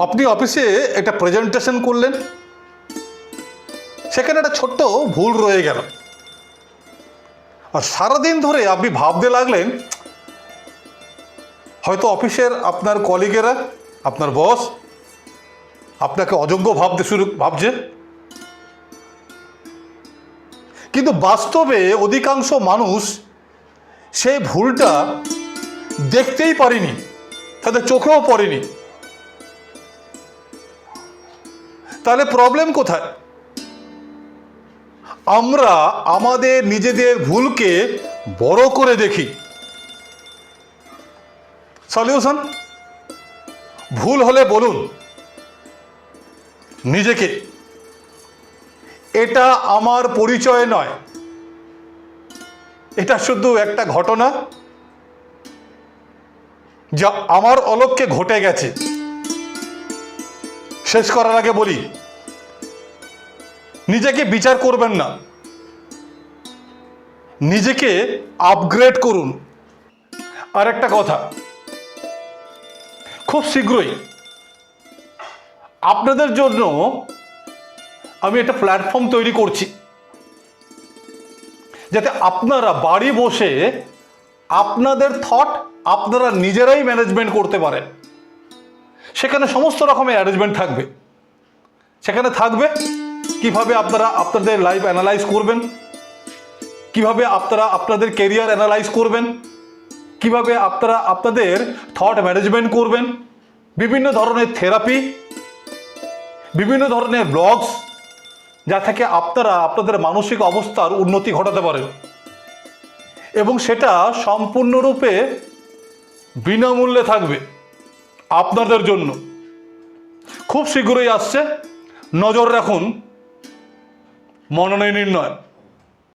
আপনি অফিসে একটা প্রেজেন্টেশন করলেন, সেখানে একটা ছোট্ট ভুল রয়ে গেল, আর সারাদিন ধরে আপনি ভাবতে লাগলেন হয়তো অফিসের আপনার কলিগেরা, আপনার বস আপনাকে অযোগ্য ভাবছে। কিন্তু বাস্তবে অধিকাংশ মানুষ সেই ভুলটা দেখতেই পারেনি, তাদের চোখেও পড়েনি। তাহলে প্রবলেম কোথায়? আমরা আমাদের নিজেদের ভুলকে বড় করে দেখি। সলিউশন? ভুল হলে বলুন নিজেকে, এটা আমার পরিচয় নয়, এটা শুধু একটা ঘটনা যা আমার অলক্ষ্যে ঘটে গেছে। শেষ করার আগে বলি, নিজেকে বিচার করবেন না, নিজেকে আপগ্রেড করুন। আর একটা কথা, খুব শীঘ্রই আপনাদের জন্য আমি একটা প্ল্যাটফর্ম তৈরি করছি, যাতে আপনারা বাড়ি বসে আপনাদের থট আপনারা নিজেরাই ম্যানেজমেন্ট করতে পারেন। সেখানে সমস্ত রকমের অ্যারেঞ্জমেন্ট থাকবে। সেখানে থাকবে কিভাবে আপনারা আপনাদের লাইফ অ্যানালাইজ করবেন, কিভাবে আপনারা আপনাদের কেরিয়ার অ্যানালাইজ করবেন, কিভাবে আপনারা আপনাদের থট ম্যানেজমেন্ট করবেন, বিভিন্ন ধরনের থেরাপি, বিভিন্ন ধরনের ব্লগস, যা থেকে আপনারা আপনাদের মানসিক অবস্থার উন্নতি ঘটাতে পারেন, এবং সেটা সম্পূর্ণরূপে বিনামূল্যে থাকবে আপনাদের জন্য। খুব শীঘ্রই আসছে, নজর রাখুন। মনোনয়ন নির্ণয়।